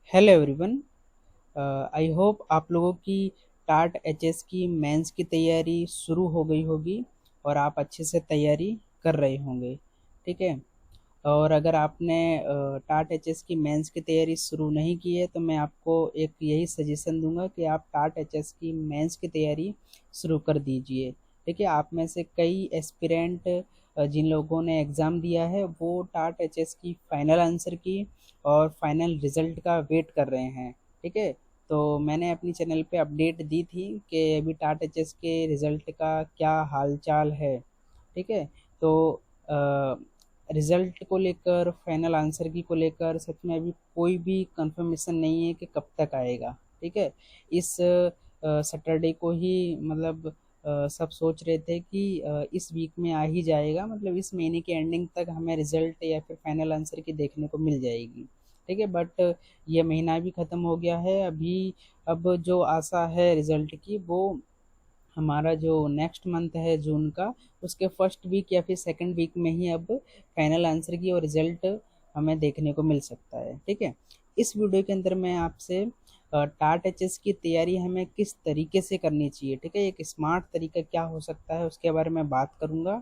Hello everyone. I hope आप लोगों की टाट एचएस की मेंस की तैयारी शुरू हो गई होगी और आप अच्छे से तैयारी कर रहे होंगे। ठीक है। और अगर आपने टाट एचएस की मेंस की तैयारी शुरू नहीं की है तो मैं आपको एक यही सजेशन दूंगा कि आप टाट एचएस की मेंस की तैयारी शुरू कर दीजिए। ठीक है। आप में से कई एस्पिरेंट जिन लोगों ने एग्ज़ाम दिया है वो टाट एचएस की फाइनल आंसर की और फाइनल रिजल्ट का वेट कर रहे हैं। ठीक है। तो मैंने अपनी चैनल पे अपडेट दी थी कि अभी टाट एचएस के रिजल्ट का क्या हाल चाल है। ठीक है। तो रिजल्ट को लेकर फाइनल आंसर की को लेकर सच में अभी कोई भी कंफर्मेशन नहीं है कि कब तक आएगा। ठीक है। इस सैटरडे को ही मतलब सब सोच रहे थे कि इस वीक में आ ही जाएगा, मतलब इस महीने के एंडिंग तक हमें रिजल्ट या फिर फाइनल आंसर की देखने को मिल जाएगी। ठीक है। बट ये महीना भी ख़त्म हो गया है अभी। अब जो आशा है रिजल्ट की वो हमारा जो नेक्स्ट मंथ है जून का, उसके फर्स्ट वीक या फिर सेकंड वीक में ही अब फाइनल आंसर की और रिजल्ट हमें देखने को मिल सकता है। ठीक है। इस वीडियो के अंदर मैं आपसे टाट एचएस की तैयारी हमें किस तरीके से करनी चाहिए, ठीक है, एक स्मार्ट तरीका क्या हो सकता है उसके बारे में बात करूंगा।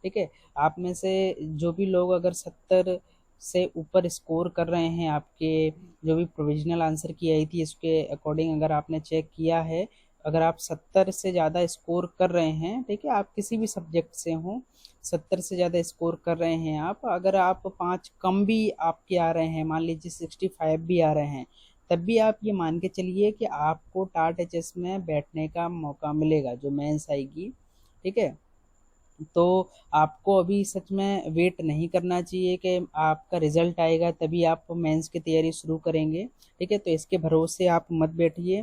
ठीक है। आप में से जो भी लोग अगर 70 से ऊपर स्कोर कर रहे हैं, आपके जो भी प्रोविजनल आंसर की आई थी इसके अकॉर्डिंग अगर आपने चेक किया है, अगर आप 70 से ज़्यादा स्कोर कर रहे हैं, ठीक है, आप किसी भी सब्जेक्ट से हों, 70 से ज़्यादा स्कोर कर रहे हैं आप, अगर आप 5 कम भी आपके आ रहे हैं, मान लीजिए 65 भी आ रहे हैं, तब भी आप ये मान के चलिए कि आपको टाट एचएस में बैठने का मौका मिलेगा जो मेंस आएगी। ठीक है। तो आपको अभी सच में वेट नहीं करना चाहिए कि आपका रिजल्ट आएगा तभी आप मेंस की तैयारी शुरू करेंगे। ठीक है। तो इसके भरोसे आप मत बैठिए।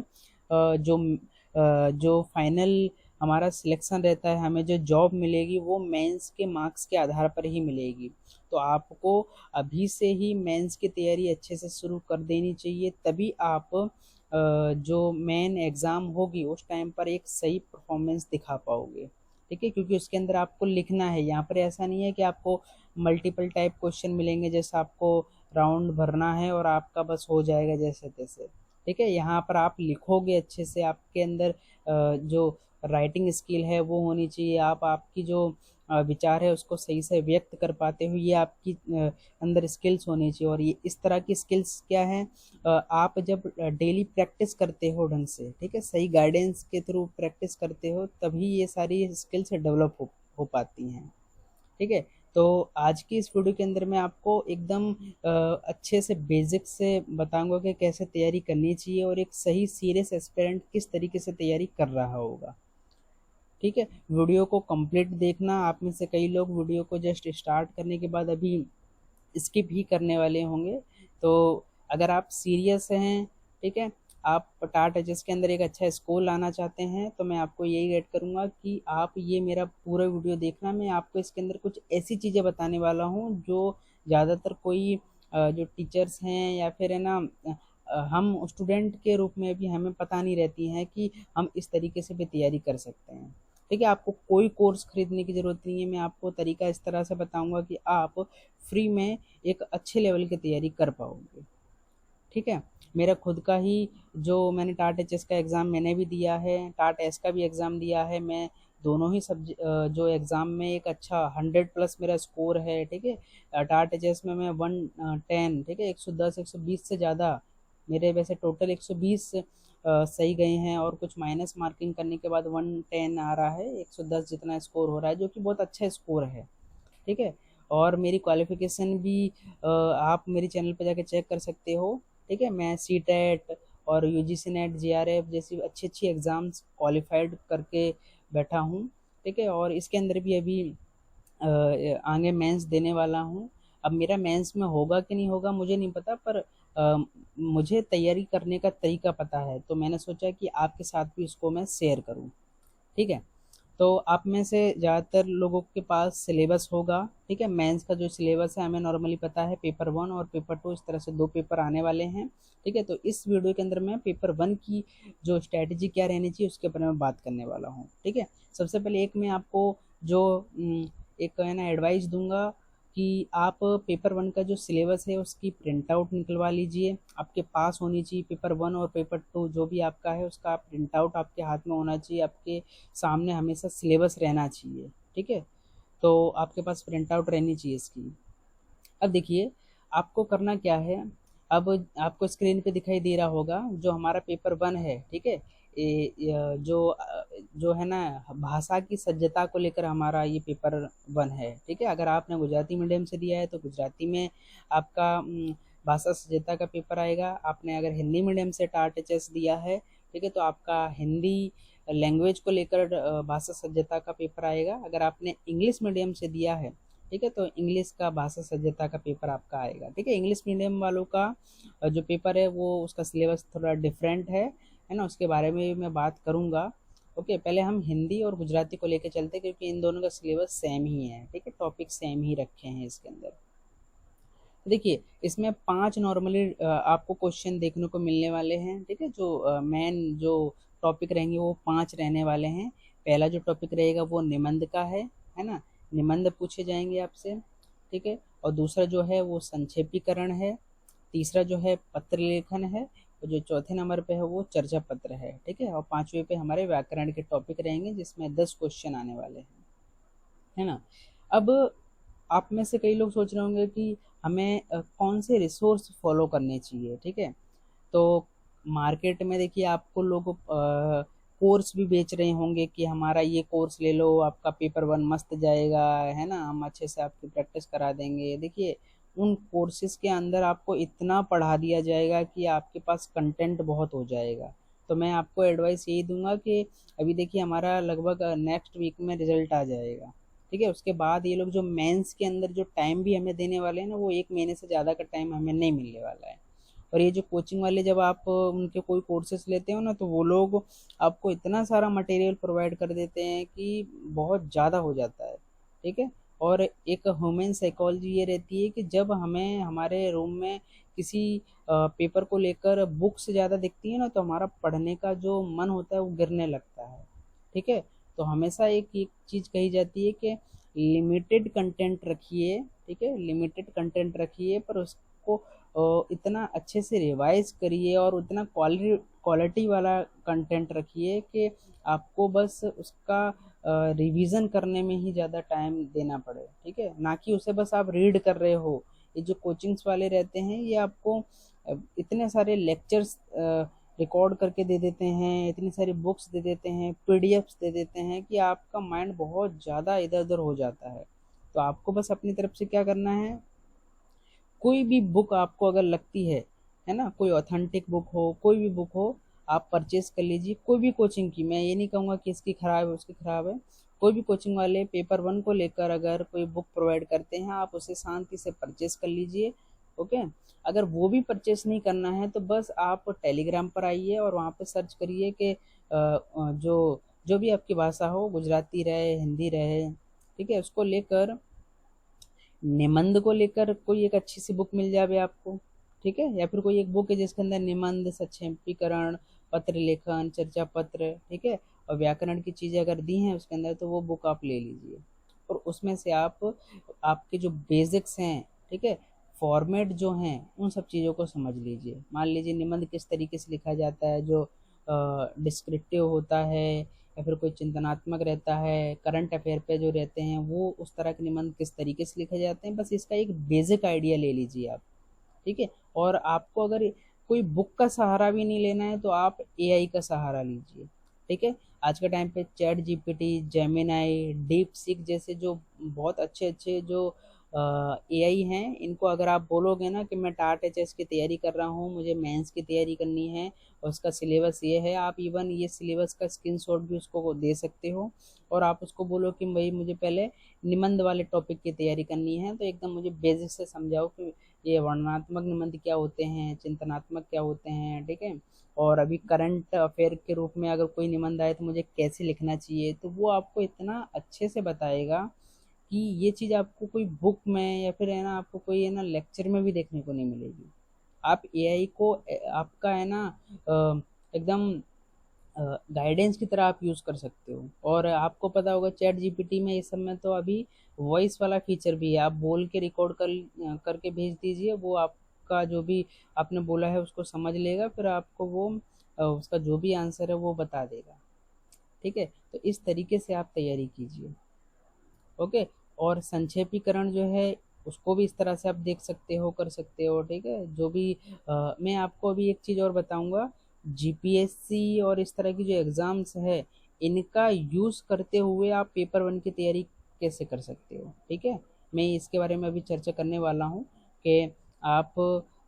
जो फाइनल हमारा सिलेक्शन रहता है, हमें जो जॉब मिलेगी वो मेंस के मार्क्स के आधार पर ही मिलेगी। तो आपको अभी से ही मेंस की तैयारी अच्छे से शुरू कर देनी चाहिए, तभी आप जो मेन एग्ज़ाम होगी उस टाइम पर एक सही परफॉर्मेंस दिखा पाओगे। ठीक है। क्योंकि उसके अंदर आपको लिखना है, यहाँ पर ऐसा नहीं है कि आपको मल्टीपल टाइप क्वेश्चन मिलेंगे जैसा आपको राउंड भरना है और आपका बस हो जाएगा जैसे तैसे। ठीक है। यहाँ पर आप लिखोगे अच्छे से, आपके अंदर जो राइटिंग स्किल है वो होनी चाहिए, आप आपकी जो विचार है उसको सही से व्यक्त कर पाते हो, ये आपकी अंदर स्किल्स होनी चाहिए। और ये इस तरह की स्किल्स क्या है, आप जब डेली प्रैक्टिस करते हो ढंग से, ठीक है, सही गाइडेंस के थ्रू प्रैक्टिस करते हो तभी ये सारी स्किल्स डेवलप हो पाती हैं। ठीक है। तो आज की इस वीडियो के अंदर मैं आपको एकदम अच्छे से बेसिक से बताऊंगा कि कैसे तैयारी करनी चाहिए और एक सही सीरियस एस्पिरेंट किस तरीके से तैयारी कर रहा होगा। ठीक है। वीडियो को कंप्लीट देखना। आप में से कई लोग वीडियो को जस्ट स्टार्ट करने के बाद अभी स्किप ही करने वाले होंगे। तो अगर आप सीरियस हैं, ठीक है, आप टाट एचएस के अंदर एक अच्छा स्कोर लाना चाहते हैं, तो मैं आपको यही गाइड करूंगा कि आप ये मेरा पूरा वीडियो देखना। मैं आपको इसके अंदर कुछ ऐसी चीज़ें बताने वाला हूँ जो ज़्यादातर कोई जो टीचर्स हैं या फिर है ना, हम स्टूडेंट के रूप में भी हमें पता नहीं रहती हैं कि हम इस तरीके से भी तैयारी कर सकते हैं। ठीक है। आपको कोई कोर्स खरीदने की ज़रूरत नहीं है, मैं आपको तरीका इस तरह से बताऊंगा कि आप फ्री में एक अच्छे लेवल की तैयारी कर पाओगे। ठीक है। मेरा खुद का ही जो मैंने टाट एच एस का एग्ज़ाम मैंने भी दिया है, टाट एस का भी एग्ज़ाम दिया है, मैं दोनों ही जो एग्ज़ाम में एक अच्छा 100 प्लस मेरा स्कोर है। ठीक है। टाट एच एस में मैं 110, ठीक है, 110 120 से ज़्यादा, मेरे वैसे टोटल 120 सही गए हैं और कुछ माइनस मार्किंग करने के बाद 110 आ रहा है, 110 जितना स्कोर हो रहा है जो कि बहुत अच्छा स्कोर है। ठीक है। और मेरी क्वालिफिकेशन भी आप मेरे चैनल पर जाके चेक कर सकते हो। ठीक है। मैं सी टेट और यूजीसी नेट जेआरएफ जैसी अच्छी अच्छी एग्ज़ाम्स क्वालिफाइड करके बैठा हूँ। ठीक है। और इसके अंदर भी अभी आगे मेंस देने वाला हूँ। अब मेरा मेंस में होगा कि नहीं होगा मुझे नहीं पता, पर मुझे तैयारी करने का तरीका पता है, तो मैंने सोचा कि आपके साथ भी इसको मैं शेयर करूँ। ठीक है। तो आप में से ज़्यादातर लोगों के पास सिलेबस होगा। ठीक है। मेंस का जो सिलेबस है हमें नॉर्मली पता है, पेपर 1 और पेपर 2, इस तरह से 2 पेपर आने वाले हैं। ठीक है। तो इस वीडियो के अंदर मैं पेपर 1 की जो स्ट्रैटेजी क्या रहनी चाहिए उसके बारे में बात करने वाला हूँ। ठीक है। सबसे पहले एक मैं आपको जो एक है ना एडवाइस दूंगा कि आप पेपर वन का जो सिलेबस है उसकी प्रिंट आउट निकलवा लीजिए। आपके पास होनी चाहिए पेपर वन और पेपर टू जो भी आपका है उसका प्रिंट आउट आपके हाथ में होना चाहिए, आपके सामने हमेशा सिलेबस रहना चाहिए। ठीक है, तो आपके पास प्रिंट आउट रहनी चाहिए इसकी। अब देखिए आपको करना क्या है। अब आपको स्क्रीन पे दिखाई दे रहा होगा जो हमारा पेपर वन है, ठीक है। जो है ना, भाषा की सज्जता को लेकर हमारा ये पेपर वन है, ठीक है। अगर आपने गुजराती मीडियम से दिया है तो गुजराती में आपका भाषा सज्जता का पेपर आएगा। आपने अगर हिंदी मीडियम से टाट एच दिया है, ठीक है, तो आपका हिंदी लैंग्वेज को लेकर भाषा सज्जता का पेपर आएगा। अगर आपने इंग्लिश मीडियम से दिया है, ठीक है, तो इंग्लिश का भाषा सज्जता का पेपर आपका आएगा। ठीक है, इंग्लिश मीडियम वालों का जो पेपर है वो उसका सिलेबस थोड़ा डिफरेंट है ना, उसके बारे में भी मैं बात करूंगा। ओके, पहले हम हिंदी और गुजराती को लेकर चलते हैं क्योंकि इन दोनों का सिलेबस सेम ही है। ठीक है, टॉपिक सेम ही रखे हैं इसके अंदर। तो देखिए इसमें 5 नॉर्मली आपको क्वेश्चन देखने को मिलने वाले हैं। ठीक है, जो मेन जो टॉपिक रहेंगे वो 5 रहने वाले हैं। पहला जो टॉपिक रहेगा वो निबंध का है ना, निबंध पूछे जाएंगे आपसे। ठीक है, और दूसरा जो है वो संक्षेपीकरण है। तीसरा जो है पत्र लेखन है, और जो चौथे नंबर पे है वो चर्चा पत्र है। ठीक है, और पांचवे पे हमारे व्याकरण के टॉपिक रहेंगे जिसमें 10 क्वेश्चन आने वाले हैं, है ना। अब आप में से कई लोग सोच रहे होंगे कि हमें कौन से रिसोर्स फॉलो करने चाहिए। ठीक है, तो मार्केट में देखिए आपको लोग कोर्स भी बेच रहे होंगे कि हमारा ये कोर्स ले लो, आपका पेपर वन मस्त जाएगा, है ना, हम अच्छे से आपकी प्रैक्टिस करा देंगे। देखिए उन कोर्सेज के अंदर आपको इतना पढ़ा दिया जाएगा कि आपके पास कंटेंट बहुत हो जाएगा। तो मैं आपको एडवाइस यही दूंगा कि अभी देखिए हमारा लगभग नेक्स्ट वीक में रिजल्ट आ जाएगा। ठीक है, उसके बाद ये लोग जो मेंस के अंदर जो टाइम भी हमें देने वाले हैं ना, वो 1 महीने से ज़्यादा का टाइम हमें नहीं मिलने वाला है। और ये जो कोचिंग वाले जब आप उनके कोई कोर्सेज लेते हो ना, तो वो लोग आपको इतना सारा मटेरियल प्रोवाइड कर देते हैं कि बहुत ज़्यादा हो जाता है। ठीक है, और एक ह्यूमन साइकोलॉजी ये रहती है कि जब हमें हमारे रूम में किसी पेपर को लेकर बुक से ज़्यादा दिखती है ना, तो हमारा पढ़ने का जो मन होता है वो गिरने लगता है। ठीक है, तो हमेशा एक चीज़ कही जाती है कि लिमिटेड कंटेंट रखिए। ठीक है, लिमिटेड कंटेंट रखिए, पर उसको इतना अच्छे से रिवाइज करिए और उतना क्वालिटी वाला कंटेंट रखिए कि आपको बस उसका रिवीजन करने में ही ज़्यादा टाइम देना पड़े। ठीक है, ना कि उसे बस आप रीड कर रहे हो। ये जो कोचिंग्स वाले रहते हैं ये आपको इतने सारे लेक्चर्स रिकॉर्ड करके दे देते हैं, इतनी सारी बुक्स दे देते हैं, पीडीएफ्स दे देते हैं कि आपका माइंड बहुत ज़्यादा इधर उधर हो जाता है। तो आपको बस अपनी तरफ से क्या करना है, कोई भी बुक आपको अगर लगती है ना, कोई ऑथेंटिक बुक हो, कोई भी बुक हो, आप परचेज कर लीजिए। कोई भी कोचिंग की, मैं ये नहीं कहूँगा कि इसकी खराब है उसकी खराब है। कोई भी कोचिंग वाले पेपर वन को लेकर अगर कोई बुक प्रोवाइड करते हैं, आप उसे शांति से परचेज कर लीजिए। ओके, अगर वो भी परचेस नहीं करना है तो बस आप टेलीग्राम पर आइए और वहाँ पे सर्च करिए कि जो जो भी आपकी भाषा हो, गुजराती रहे हिंदी रहे, ठीक है, उसको लेकर निबंध को लेकर कोई एक अच्छी सी बुक मिल जाए आपको। ठीक है, या फिर कोई एक बुक है जिसके अंदर निबंध, संक्षेपीकरण, पत्र लेखन, चर्चा पत्र, ठीक है, और व्याकरण की चीजें अगर दी हैं उसके अंदर, तो वो बुक आप ले लीजिए। और उसमें से आप आपके जो बेसिक्स हैं, ठीक है, फॉर्मेट जो हैं, उन सब चीज़ों को समझ लीजिए। मान लीजिए निबंध किस तरीके से लिखा जाता है, जो डिस्क्रिप्टिव होता है या फिर कोई चिंतनात्मक रहता है, करंट अफेयर पे जो रहते हैं वो उस तरह के निबंध किस तरीके से लिखे जाते हैं, बस इसका एक बेसिक आइडिया ले लीजिए आप। ठीक है, और आपको अगर कोई बुक का सहारा भी नहीं लेना है तो आप एआई का सहारा लीजिए। ठीक है, आज के टाइम पे chat GPT, Gemini, deep seek जैसे जो बहुत अच्छे अच्छे जो एआई हैं, इनको अगर आप बोलोगे ना कि मैं टाट एचएस की तैयारी कर रहा हूँ, मुझे मेंस की तैयारी करनी है और उसका सिलेबस ये है, आप इवन ये सिलेबस का स्क्रीनशॉट भी उसको दे सकते हो। और आप उसको बोलो कि भाई मुझे पहले निबंध वाले टॉपिक की तैयारी करनी है, तो एकदम मुझे बेसिक से समझाओ कि ये वर्णनात्मक निबंध क्या होते हैं, चिंतनात्मक क्या होते हैं। ठीक है, और अभी करंट अफेयर के रूप में अगर कोई निबंध आए तो मुझे कैसे लिखना चाहिए, तो वो आपको इतना अच्छे से बताएगा कि ये चीज़ आपको कोई बुक में या फिर है ना आपको कोई है ना लेक्चर में भी देखने को नहीं मिलेगी। आप एआई को आपका है ना एकदम गाइडेंस की तरह आप यूज़ कर सकते हो। और आपको पता होगा चैट जीपीटी में इस समय तो अभी वॉइस वाला फीचर भी है, आप बोल के रिकॉर्ड करके भेज दीजिए, वो आपका जो भी आपने बोला है उसको समझ लेगा, फिर आपको वो उसका जो भी आंसर है वो बता देगा। ठीक है, तो इस तरीके से आप तैयारी कीजिए। ओके। और संक्षेपीकरण जो है उसको भी इस तरह से आप देख सकते हो, कर सकते हो। ठीक है, जो भी मैं आपको अभी एक चीज़ और बताऊंगा, जीपीएससी और इस तरह की जो एग्ज़ाम्स है इनका यूज़ करते हुए आप पेपर वन की तैयारी कैसे कर सकते हो। ठीक है, मैं इसके बारे में अभी चर्चा करने वाला हूँ कि आप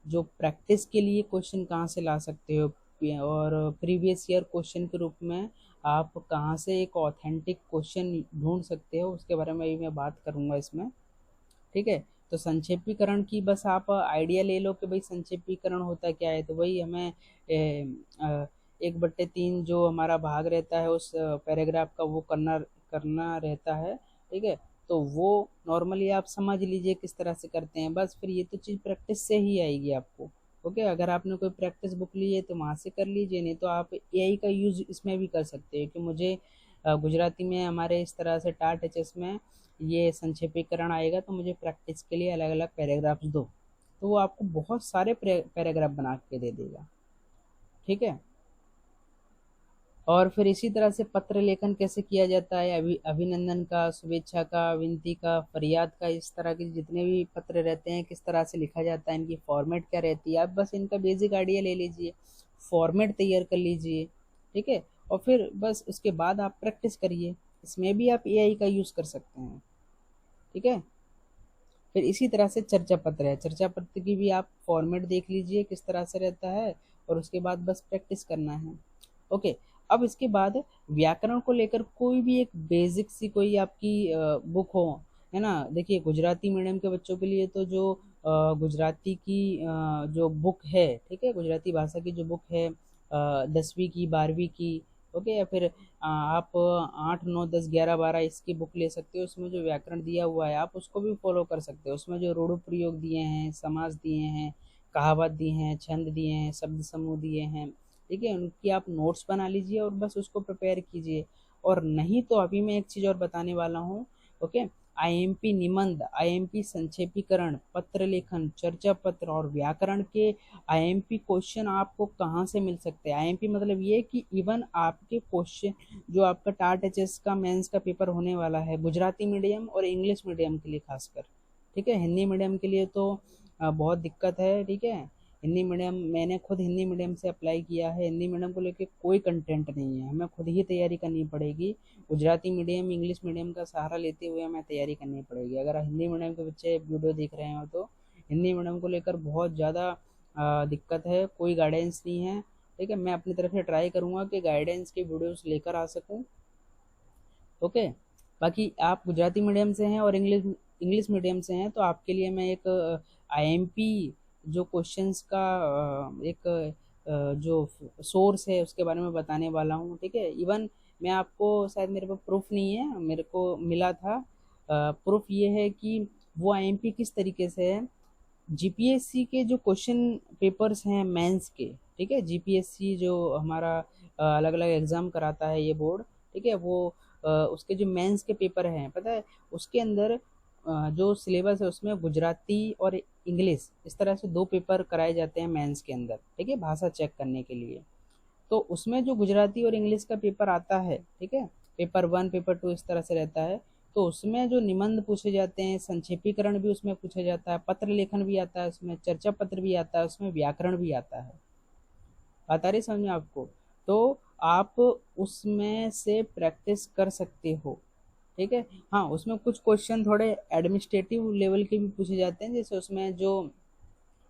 जो प्रैक्टिस के लिए क्वेश्चन कहाँ से ला सकते हो, और प्रीवियस ईयर क्वेश्चन के रूप में आप कहाँ से एक ऑथेंटिक क्वेश्चन ढूंढ सकते हो, उसके बारे में भी मैं बात करूँगा इसमें। ठीक है, तो संक्षेपीकरण की बस आप आइडिया ले लो कि भाई संक्षेपीकरण होता क्या है। तो वही हमें 1/3 जो हमारा भाग रहता है उस पैराग्राफ का वो करना करना रहता है। ठीक है, तो वो नॉर्मली आप समझ लीजिए किस तरह से करते हैं, बस फिर ये तो चीज़ प्रैक्टिस से ही आएगी आपको। ओके, अगर आपने कोई प्रैक्टिस बुक ली है तो वहाँ से कर लीजिए, नहीं तो आप एआई का यूज़ इसमें भी कर सकते हो कि मुझे गुजराती में हमारे इस तरह से टाट एचएस में ये संक्षेपीकरण आएगा, तो मुझे प्रैक्टिस के लिए अलग अलग पैराग्राफ्स दो, तो वो आपको बहुत सारे पैराग्राफ बना के दे देगा। ठीक है, और फिर इसी तरह से पत्र लेखन कैसे किया जाता है, अभिनंदन का, शुभेच्छा का, विनती का, फरियाद का, इस तरह के जितने भी पत्र रहते हैं किस तरह से लिखा जाता है, इनकी फॉर्मेट क्या रहती है, आप बस इनका बेसिक आइडिया ले लीजिए, फॉर्मेट तैयार कर लीजिए। ठीक है, और फिर बस उसके बाद आप प्रैक्टिस करिए, इसमें भी आप एआई का यूज़ कर सकते हैं। ठीक है, फिर इसी तरह से चर्चा पत्र है, चर्चा पत्र की भी आप फॉर्मेट देख लीजिए किस तरह से रहता है, और उसके बाद बस प्रैक्टिस करना है। ओके, अब इसके बाद व्याकरण को लेकर कोई भी एक बेसिक सी कोई आपकी बुक हो, है ना। देखिए गुजराती मीडियम के बच्चों के लिए तो जो गुजराती की जो बुक है, ठीक है, गुजराती भाषा की जो बुक है 10वीं की, 12वीं की, ओके, या फिर आप 8 9 10 11 12 इसकी बुक ले सकते हो, उसमें जो व्याकरण दिया हुआ है आप उसको भी फॉलो कर सकते हो। उसमें जो रूढ़ प्रयोग दिए हैं, समास दिए हैं, कहावत दिए हैं, छंद दिए हैं, शब्द समूह दिए हैं, ठीक है, उनकी आप नोट्स बना लीजिए और बस उसको प्रिपेयर कीजिए। और नहीं तो अभी मैं एक चीज़ और बताने वाला हूँ। ओके, आईएमपी निबंध, आईएमपी संक्षेपीकरण, पत्र लेखन, चर्चा पत्र और व्याकरण के आईएमपी क्वेश्चन आपको कहाँ से मिल सकते हैं। आईएमपी मतलब ये कि इवन आपके क्वेश्चन जो आपका टाट एचएस का मेंस का पेपर होने वाला है गुजराती मीडियम और इंग्लिश मीडियम के लिए खासकर, ठीक है, हिंदी मीडियम के लिए तो बहुत दिक्कत है। ठीक है, हिंदी मीडियम मैंने खुद हिंदी मीडियम से अप्लाई किया है, हिंदी मीडियम को लेके कोई कंटेंट नहीं है, हमें खुद ही तैयारी करनी पड़ेगी। गुजराती मीडियम इंग्लिश मीडियम का सहारा लेते हुए हमें तैयारी करनी पड़ेगी। अगर हिंदी मीडियम के बच्चे वीडियो देख रहे हो तो हिंदी मीडियम को लेकर बहुत ज़्यादा दिक्कत है, कोई गाइडेंस नहीं है। ठीक है, मैं अपनी तरफ से ट्राई करूँगा कि गाइडेंस के वीडियोस लेकर आ सकूँ। ओके, बाकी आप गुजराती मीडियम से हैं और इंग्लिश इंग्लिश मीडियम से हैं तो आपके लिए मैं एक आईएमपी जो क्वेश्चंस का एक जो सोर्स है उसके बारे में बताने वाला हूँ। ठीक है, इवन मैं आपको, शायद मेरे पास प्रूफ नहीं है, मेरे को मिला था प्रूफ ये है कि वो आईएमपी किस तरीके से है। जीपीएससी के जो क्वेश्चन पेपर्स हैं मेंस के, ठीक है, जीपीएससी जो हमारा अलग अलग एग्ज़ाम कराता है ये बोर्ड, ठीक है, वो उसके जो मेंस के पेपर हैं पता है उसके अंदर जो सिलेबस है उसमें गुजराती और इंग्लिश इस तरह से दो पेपर कराए जाते हैं मेंस के अंदर, ठीक है, भाषा चेक करने के लिए। तो उसमें जो गुजराती और इंग्लिश का पेपर आता है, ठीक है, पेपर वन पेपर टू इस तरह से रहता है, तो उसमें जो निबंध पूछे जाते हैं, संक्षेपीकरण भी उसमें पूछा जाता है, पत्र लेखन भी आता है उसमें, चर्चा पत्र भी आता है उसमें, व्याकरण भी आता है। बात आ रही समझ में आपको? तो आप उसमें से प्रैक्टिस कर सकते हो। ठीक है, हाँ, उसमें कुछ क्वेश्चन थोड़े एडमिनिस्ट्रेटिव लेवल के भी पूछे जाते हैं, जैसे उसमें जो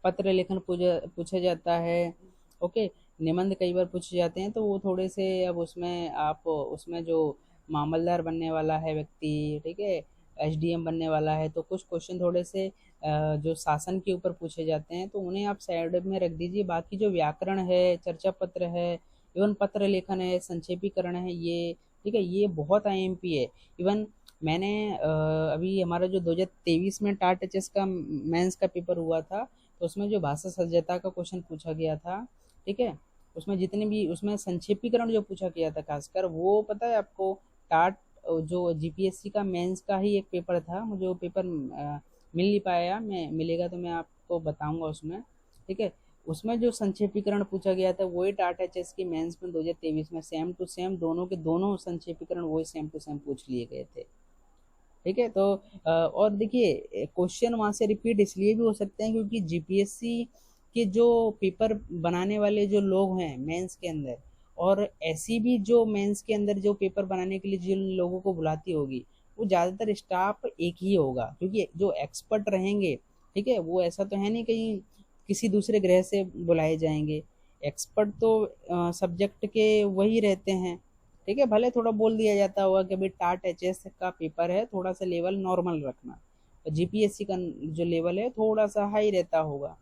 पत्र लेखन पूछा जाता है। ओके, निबंध कई बार पूछे जाते हैं तो वो थोड़े से, अब उसमें आप उसमें जो मामलदार बनने वाला है व्यक्ति, ठीक है, एसडीएम बनने वाला है, तो कुछ क्वेश्चन थोड़े से जो शासन के ऊपर पूछे जाते हैं तो उन्हें आप साइड में रख दीजिए। बाकी जो व्याकरण है, चर्चा पत्र है, इवन पत्र लेखन है, संक्षेपीकरण है, ये ठीक है, ये बहुत आईएमपी है। इवन मैंने अभी हमारा जो 2023 में टाट एचएस का मेंस का पेपर हुआ था तो उसमें जो भाषा सज्जता का क्वेश्चन पूछा गया था, ठीक है, उसमें जितने भी उसमें संक्षेपीकरण जो पूछा गया था खासकर, वो पता है आपको, टाट जो जीपीएससी का मेंस का ही एक पेपर था, मुझे वो पेपर मिल नहीं पाया, मैं मिलेगा तो मैं आपको बताऊंगा उसमें। ठीक है, उसमें जो संक्षेपीकरण पूछा गया था वही टाटा एचएस की मेंस में 2023 में सेम टू सेम, दोनों के दोनों संक्षेपीकरण वही सेम टू सेम पूछ लिए गए थे। ठीक है, तो और देखिए क्वेश्चन वहाँ से रिपीट इसलिए भी हो सकते हैं क्योंकि जीपीएससी के जो पेपर बनाने वाले जो लोग हैं मेंस के अंदर, और ऐसी भी जो मेंस के अंदर जो पेपर बनाने के लिए जिन लोगों को बुलाती होगी, वो ज़्यादातर स्टाफ एक ही होगा, क्योंकि जो एक्सपर्ट रहेंगे, ठीक है, वो ऐसा तो है नहीं कहीं किसी दूसरे ग्रह से बुलाए जाएंगे। एक्सपर्ट तो सब्जेक्ट के वही रहते हैं। ठीक है, भले थोड़ा बोल दिया जाता होगा कि भाई टाट एचएस का पेपर है, थोड़ा सा लेवल नॉर्मल रखना, और जीपीएससी का जो लेवल है थोड़ा सा हाई रहता होगा।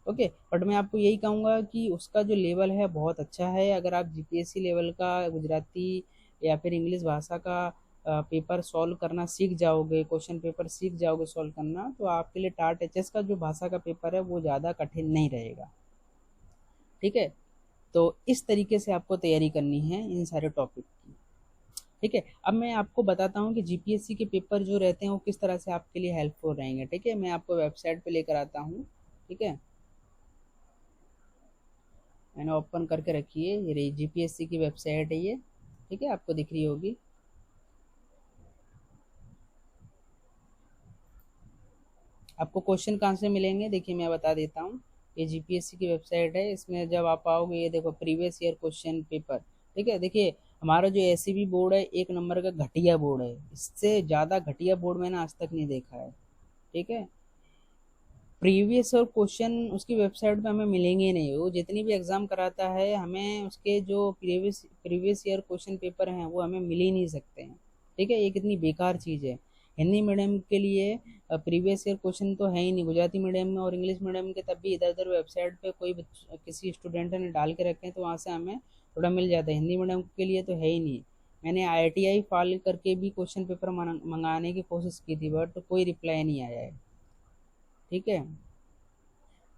ओके, बट मैं आपको यही कहूँगा कि उसका जो लेवल है बहुत अच्छा है। अगर आप जीपीएससी लेवल का गुजराती या फिर इंग्लिश भाषा का पेपर सॉल्व करना सीख जाओगे, क्वेश्चन पेपर सीख जाओगे सॉल्व करना, तो आपके लिए टाट एचएस का जो भाषा का पेपर है वो ज़्यादा कठिन नहीं रहेगा। ठीक है, तो इस तरीके से आपको तैयारी करनी है इन सारे टॉपिक की। ठीक है, अब मैं आपको बताता हूँ कि जीपीएससी के पेपर जो रहते हैं वो किस तरह से आपके लिए हेल्पफुल रहेंगे। ठीक है, मैं आपको वेबसाइट पे लेकर आता हूँ। ठीक है, मैंने ओपन करके रखी है, ये रही जीपीएससी की वेबसाइट है ये। ठीक है, आपको दिख रही होगी। आपको क्वेश्चन कहाँ से मिलेंगे, देखिए मैं बता देता हूँ। ये जीपीएससी की वेबसाइट है, इसमें जब आप आओगे ये देखो प्रीवियस ईयर क्वेश्चन पेपर। ठीक है, देखिए हमारा जो एसईबी बोर्ड है एक नंबर का घटिया बोर्ड है, इससे ज़्यादा घटिया बोर्ड मैंने आज तक नहीं देखा है। ठीक है, प्रीवियस और क्वेश्चन उसकी वेबसाइट पे हमें मिलेंगे नहीं, वो जितनी भी एग्ज़ाम कराता है हमें उसके जो प्रीवियस ईयर क्वेश्चन पेपर हैं वो हमें मिल ही नहीं सकते हैं। ठीक है, ये कितनी बेकार चीज़ है। हिंदी मीडियम के लिए प्रीवियस ईयर क्वेश्चन तो है ही नहीं, गुजराती मीडियम में और इंग्लिश मीडियम के तब भी इधर उधर वेबसाइट पे कोई किसी स्टूडेंट ने डाल के रखे हैं तो वहाँ से हमें थोड़ा मिल जाता है, हिंदी मीडियम के लिए तो है ही नहीं। मैंने आईआईटीआई फाइल करके भी क्वेश्चन पेपर मंगाने की कोशिश की थी, बट कोई रिप्लाई नहीं आया है। ठीक है,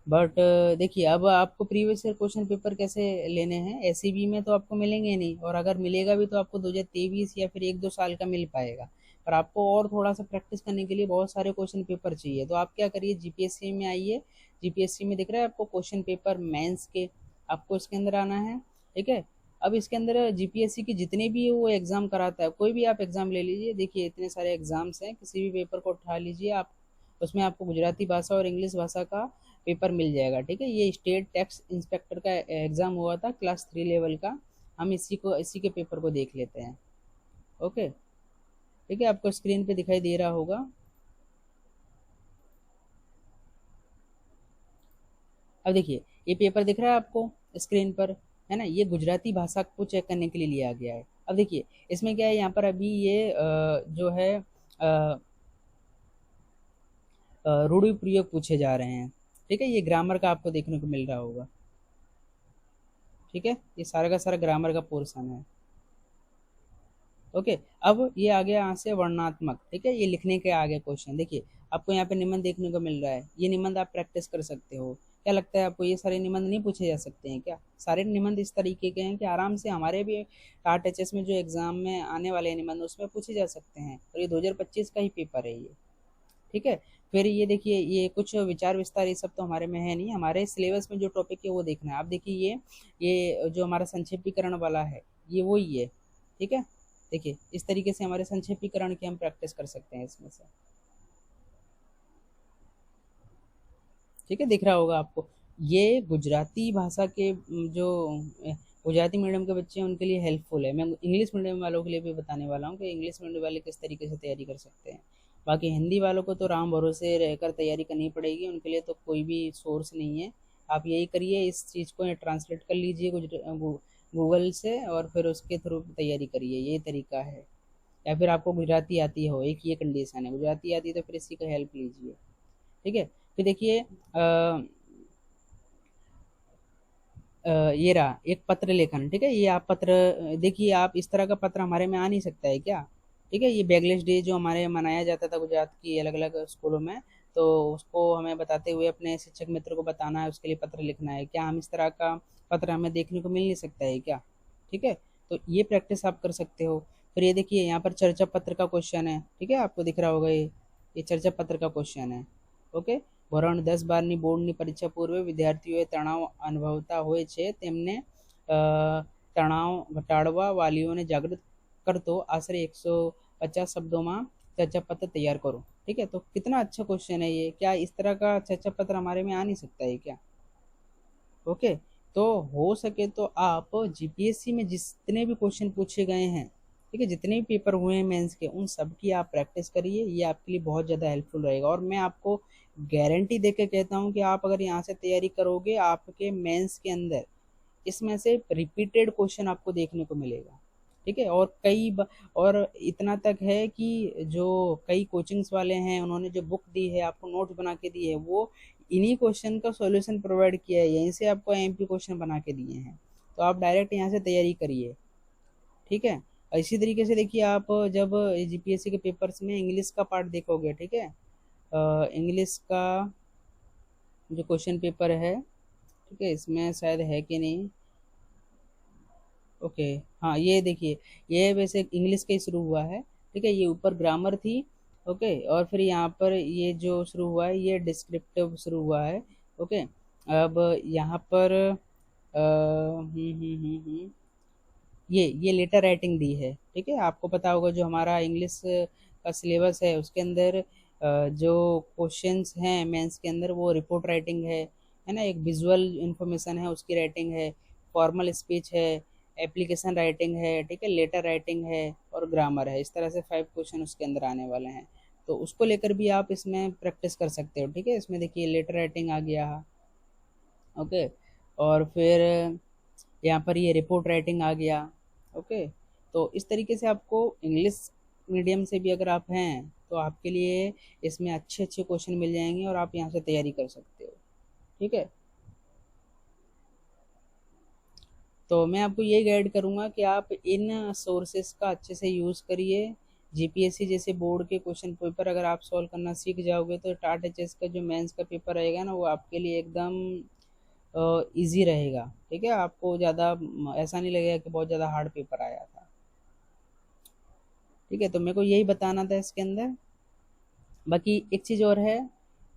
बट देखिए अब आपको प्रीवियस ईयर क्वेश्चन पेपर कैसे लेने हैं, एसईबी में तो आपको मिलेंगे नहीं, और अगर मिलेगा भी तो आपको 2023 या फिर 1-2 साल का मिल पाएगा। पर आपको और थोड़ा सा प्रैक्टिस करने के लिए बहुत सारे क्वेश्चन पेपर चाहिए, तो आप क्या करिए जीपीएससी में आइए। जीपीएससी में दिख रहा है आपको क्वेश्चन पेपर मेंस के, आपको इसके अंदर आना है। ठीक है, अब इसके अंदर जीपीएससी की जितने भी वो एग्ज़ाम कराता है, कोई भी आप एग्ज़ाम ले लीजिए, देखिए इतने सारे एग्ज़ाम्स हैं, किसी भी पेपर को उठा लीजिए आप, उसमें आपको गुजराती भाषा और इंग्लिश भाषा का पेपर मिल जाएगा। ठीक है, ये स्टेट टैक्स इंस्पेक्टर का एग्ज़ाम हुआ था क्लास 3 लेवल का, हम इसी के पेपर को देख लेते हैं। ओके, ठीक है, आपको स्क्रीन पे दिखाई दे रहा होगा। अब देखिए ये पेपर दिख रहा है आपको स्क्रीन पर, है ना, ये गुजराती भाषा को चेक करने के लिए लिया गया है। अब देखिए इसमें क्या है, यहाँ पर अभी ये जो है रूढ़ि प्रयोग पूछे जा रहे हैं। ठीक है, ये ग्रामर का आपको देखने को मिल रहा होगा। ठीक है, ये सारा का सारा ग्रामर का पोर्शन है। ओके, अब ये आ गया यहाँ से वर्णात्मक। ठीक है, ये लिखने के आगे क्वेश्चन देखिए, आपको यहाँ पे निबंध देखने को मिल रहा है, ये निबंध आप प्रैक्टिस कर सकते हो। क्या लगता है आपको ये सारे निबंध नहीं पूछे जा सकते हैं क्या? सारे निबंध इस तरीके के हैं कि आराम से हमारे भी टाट एचएस में जो एग्जाम में आने वाले निबंध उसमें पूछे जा सकते हैं, और ये 2025 का ही पेपर है ये। ठीक है, फिर ये देखिए ये कुछ विचार विस्तार ये सब तो हमारे में है नहीं, हमारे सिलेबस में जो टॉपिक है वो देखना है। आप देखिए ये जो हमारा संक्षेपीकरण वाला है ये वही है। ठीक है, देखिए इस तरीके से हमारे संक्षेपीकरण की हम प्रैक्टिस कर सकते हैं इसमें से। ठीक है, दिख रहा होगा आपको, ये गुजराती भाषा के जो गुजराती मीडियम के बच्चे हैं उनके लिए हेल्पफुल है। मैं इंग्लिश मीडियम वालों के लिए भी बताने वाला हूँ कि इंग्लिश मीडियम वाले किस तरीके से तैयारी कर सकते हैं। बाकी हिंदी वालों को तो राम भरोसे रहकर तैयारी करनी पड़ेगी, उनके लिए तो कोई भी सोर्स नहीं है। आप यही करिए, इस चीज़ को ट्रांसलेट कर लीजिए गूगल से, और फिर उसके थ्रू तैयारी करिए, यही तरीका है। या फिर आपको गुजराती आती हो, एक ये कंडीशन है, गुजराती आती है तो फिर इसी का हेल्प लीजिए। ठीक है, फिर देखिए ये रहा एक पत्र लेखन। ठीक है, ये आप पत्र देखिए, आप इस तरह का पत्र हमारे में आ नहीं सकता है क्या? ठीक है, ये बैगलेस डे जो हमारे मनाया जाता था गुजरात की अलग अलग स्कूलों में, तो उसको हमें बताते हुए अपने शिक्षक मित्र को बताना है, उसके लिए पत्र लिखना है। क्या हम इस तरह का पत्र हमें देखने को मिल नहीं सकता है क्या? ठीक है, तो ये प्रैक्टिस आप कर सकते हो। फिर ये देखिए यहाँ पर चर्चा पत्र का क्वेश्चन है, ठीक है, आपको दिख रहा होगा ये चर्चा पत्र का क्वेश्चन है। ओके, ધોરણ 10-12ની બોર્ડની પરીક્ષા પૂર્વે વિદ્યાર્થીઓએ તણાવ અનુભવતા હોય છે તેમને તણાવ ઘટાડવા વાલીઓને જાગૃત करतो आश्रय 150 शब्दों में चर्चा पत्र तैयार करो। ठीक है, तो कितना अच्छा क्वेश्चन है ये। क्या इस तरह का चर्चा पत्र हमारे में आ नहीं सकता है क्या? ओके, तो हो सके तो आप जीपीएससी में जितने भी क्वेश्चन पूछे गए हैं, ठीक है, जितने भी पेपर हुए हैं मेंस के, उन सब की आप प्रैक्टिस करिए। ये आपके लिए बहुत ज़्यादा हेल्पफुल रहेगा। और मैं आपको गारंटी दे के कहता हूँ कि आप अगर यहाँ से तैयारी करोगे, आपके मेंस के अंदर इसमें से रिपीटेड क्वेश्चन आपको देखने को मिलेगा। ठीक है, और और इतना तक है कि जो कई कोचिंग्स वाले हैं, उन्होंने जो बुक दी है आपको, नोट्स बना के दी है, वो इन्हीं क्वेश्चन का सॉल्यूशन प्रोवाइड किया है, यहीं से आपको एमपी क्वेश्चन बना के दिए हैं। तो आप डायरेक्ट यहाँ से तैयारी करिए। ठीक है, इसी तरीके से देखिए, आप जब जीपीएससी के पेपर्स में इंग्लिश का पार्ट देखोगे, ठीक है, इंग्लिश का जो क्वेश्चन पेपर है, ठीक है, इसमें शायद है कि नहीं। ओके, हाँ, ये देखिए, ये वैसे इंग्लिश का ही शुरू हुआ है। ठीक है, ये ऊपर ग्रामर थी। ओके, और फिर यहाँ पर ये जो शुरू हुआ है, ये डिस्क्रिप्टिव शुरू हुआ है। ओके, अब यहाँ पर ये लेटर राइटिंग दी है। ठीक है, आपको पता होगा जो हमारा इंग्लिश का सिलेबस है, उसके अंदर जो क्वेश्चंस हैं मेंस के अंदर, वो रिपोर्ट राइटिंग है ना, एक विजुअल इंफॉर्मेशन है उसकी राइटिंग है, फॉर्मल स्पीच है, एप्लीकेशन राइटिंग है, ठीक है, लेटर राइटिंग है, और ग्रामर है। इस तरह से 5 क्वेश्चन उसके अंदर आने वाले हैं। तो उसको लेकर भी आप इसमें प्रैक्टिस कर सकते हो। ठीक है, इसमें देखिए लेटर राइटिंग आ गया। ओके, और फिर यहाँ पर ये रिपोर्ट राइटिंग आ गया। ओके, तो इस तरीके से आपको इंग्लिश मीडियम से भी अगर आप हैं, तो आपके लिए इसमें अच्छे अच्छे क्वेश्चन मिल जाएंगे और आप यहाँ से तैयारी कर सकते हो। ठीक है, तो मैं आपको ये गाइड करूँगा कि आप इन सोर्सेस का अच्छे से यूज़ करिए। जीपीएससी जैसे बोर्ड के क्वेश्चन पेपर अगर आप सॉल्व करना सीख जाओगे, तो टाट एचएस का जो मेंस का पेपर रहेगा ना, वो आपके लिए एकदम इजी रहेगा। ठीक है, आपको ज़्यादा ऐसा नहीं लगेगा कि बहुत ज़्यादा हार्ड पेपर आया था। ठीक है, तो मेरे को यही बताना था इसके अंदर। बाकी एक चीज़ और है,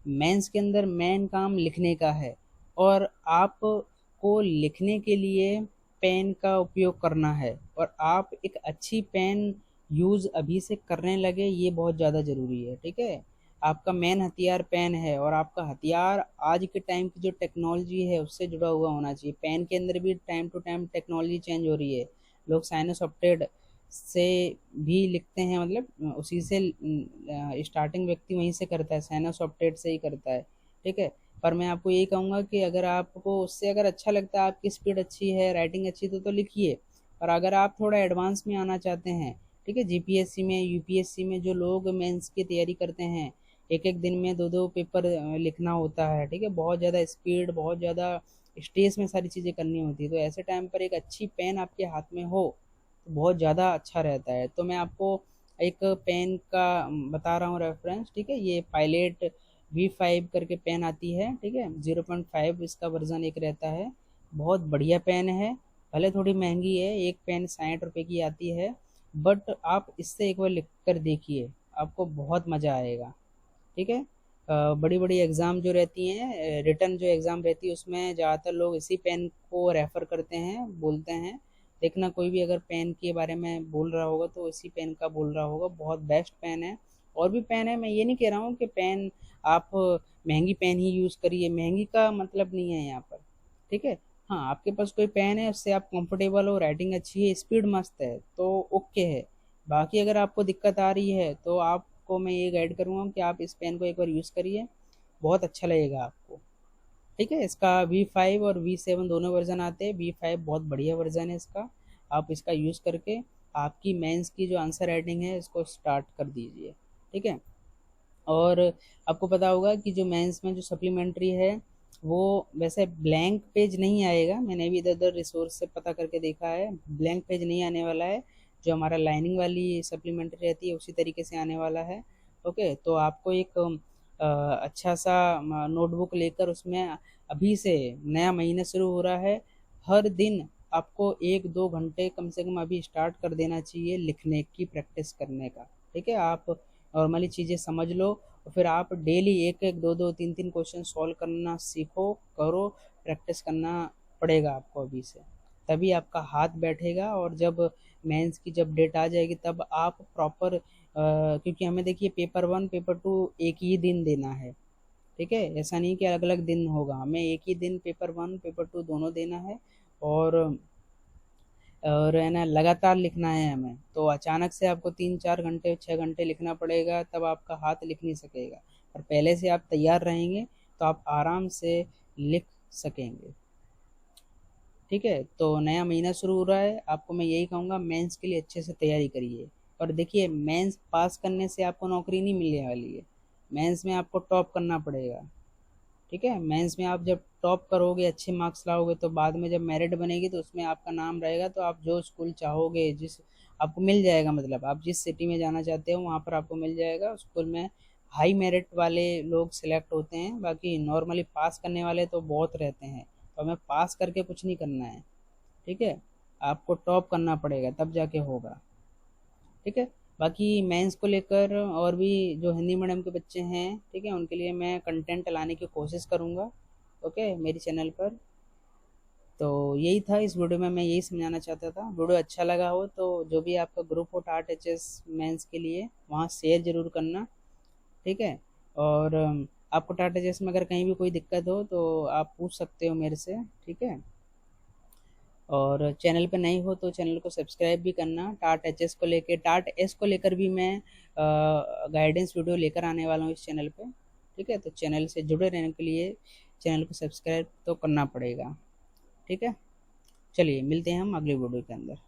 मेंस के अंदर मेन काम लिखने का है, और आपको लिखने के लिए पेन का उपयोग करना है, और आप एक अच्छी पेन यूज़ अभी से करने लगे, ये बहुत ज़्यादा ज़रूरी है। ठीक है, आपका मेन हथियार पेन है, और आपका हथियार आज के टाइम की जो टेक्नोलॉजी है उससे जुड़ा हुआ होना चाहिए। पेन के अंदर भी time to time technology change हो रही है। लोग साइनस ऑप्टेड से भी लिखते हैं, मतलब उसी से स्टार्टिंग व्यक्ति वहीं से करता है, साइनस ऑप्टेड से ही करता है। ठीक है, पर मैं आपको यही कहूँगा कि अगर आपको उससे अगर अच्छा लगता है, आपकी स्पीड अच्छी है, राइटिंग अच्छी, तो लिखिए। और अगर आप थोड़ा एडवांस में आना चाहते हैं, ठीक है, जीपीएससी में, यूपीएससी में जो लोग मेंस की तैयारी करते हैं, एक एक दिन में 2-2 पेपर लिखना होता है। ठीक है, बहुत ज़्यादा स्पीड, बहुत ज़्यादा स्ट्रेस में सारी चीज़ें करनी होती है, तो ऐसे टाइम पर एक अच्छी पेन आपके हाथ में हो तो बहुत ज़्यादा अच्छा रहता है। तो मैं आपको एक पेन का बता रहा हूँ रेफरेंस। ठीक है, ये पायलट V5 करके पेन आती है। ठीक है, 0.5 इसका वर्जन एक रहता है, बहुत बढ़िया पेन है। भले थोड़ी महंगी है, एक पेन 60 रुपये की आती है, बट आप इससे एक बार लिख कर देखिए, आपको बहुत मज़ा आएगा। ठीक है, बड़ी बड़ी एग्ज़ाम जो रहती हैं, रिटर्न जो एग्ज़ाम रहती है, उसमें ज़्यादातर लोग इसी पेन को रेफ़र करते हैं, बोलते हैं। देखना, कोई भी अगर पेन के बारे में बोल रहा होगा तो इसी पेन का बोल रहा होगा। बहुत बेस्ट पेन है। और भी पेन है, मैं ये नहीं कह रहा हूँ कि पेन आप महंगी पेन ही यूज़ करिए, महंगी का मतलब नहीं है यहाँ पर। ठीक है, हाँ, आपके पास कोई पेन है, उससे आप कंफर्टेबल हो, राइटिंग अच्छी है, स्पीड मस्त है, तो ओके है। बाकी अगर आपको दिक्कत आ रही है, तो आपको मैं ये गाइड करूँगा कि आप इस पेन को एक बार यूज़ करिए, बहुत अच्छा लगेगा आपको। ठीक है, इसका V5 और V7 दोनों वर्जन आते हैं। V5 बहुत बढ़िया वर्जन है इसका, आप इसका यूज़ करके आपकी मेंस की जो आंसर राइटिंग है इसको स्टार्ट कर दीजिए। ठीक है, और आपको पता होगा कि जो मेंस में जो सप्लीमेंट्री है, वो वैसे ब्लैंक पेज नहीं आएगा। मैंने भी इधर उधर रिसोर्स से पता करके देखा है, ब्लैंक पेज नहीं आने वाला है। जो हमारा लाइनिंग वाली सप्लीमेंट्री रहती है उसी तरीके से आने वाला है। ओके, तो आपको एक अच्छा सा नोटबुक लेकर उसमें अभी से नया महीना शुरू हो रहा है, हर दिन आपको 1-2 घंटे कम से कम अभी स्टार्ट कर देना चाहिए लिखने की प्रैक्टिस करने का। ठीक है, आप नॉर्मली चीज़ें समझ लो और फिर आप डेली एक एक दो दो तीन तीन क्वेश्चन सॉल्व करना सीखो, करो, प्रैक्टिस करना पड़ेगा आपको अभी से, तभी आपका हाथ बैठेगा। और जब मेंस की जब डेट आ जाएगी तब आप प्रॉपर, क्योंकि हमें देखिए पेपर 1 पेपर 2 एक ही दिन देना है। ठीक है, ऐसा नहीं कि अलग अलग दिन होगा, हमें एक ही दिन पेपर 1 पेपर 2 दोनों देना है। और है ना, लगातार लिखना है हमें, तो अचानक से आपको 3-4 घंटे 6 घंटे लिखना पड़ेगा, तब आपका हाथ लिख नहीं सकेगा। और पहले से आप तैयार रहेंगे तो आप आराम से लिख सकेंगे। ठीक है, तो नया महीना शुरू हो रहा है, आपको मैं यही कहूँगा मेंस के लिए अच्छे से तैयारी करिए। और देखिए मेंस पास करने से आपको नौकरी नहीं मिलने वाली है, मेंस में आपको टॉप करना पड़ेगा। ठीक है, मेंस में आप जब टॉप करोगे, अच्छे मार्क्स लाओगे, तो बाद में जब मेरिट बनेगी तो उसमें आपका नाम रहेगा, तो आप जो स्कूल चाहोगे जिस आपको मिल जाएगा, मतलब आप जिस सिटी में जाना चाहते हो वहाँ पर आपको मिल जाएगा। स्कूल में हाई मेरिट वाले लोग सिलेक्ट होते हैं, बाकी नॉर्मली पास करने वाले तो बहुत रहते हैं, तो हमें पास करके कुछ नहीं करना है। ठीक है, आपको टॉप करना पड़ेगा तब जाके होगा। ठीक है, बाकी मेंस को लेकर और भी जो हिंदी मीडियम के बच्चे हैं, ठीक है, उनके लिए मैं कंटेंट लाने की कोशिश करूँगा, ओके, मेरी चैनल पर। तो यही था इस वीडियो में, मैं यही समझाना चाहता था। वीडियो अच्छा लगा हो तो जो भी आपका ग्रुप हो टाट एच एस मेंस के लिए, वहाँ शेयर ज़रूर करना। ठीक है, और आपको टाट एच एस में अगर कहीं भी कोई दिक्कत हो तो आप पूछ सकते हो मेरे से। ठीक है, और चैनल पे नए हो तो चैनल को सब्सक्राइब भी करना। टाट एच एस को लेकर, टाट एस को लेकर भी मैं गाइडेंस वीडियो लेकर आने वाला हूँ इस चैनल पे। ठीक है, तो चैनल से जुड़े रहने के लिए चैनल को सब्सक्राइब तो करना पड़ेगा। ठीक है, चलिए मिलते हैं हम अगले वीडियो के अंदर।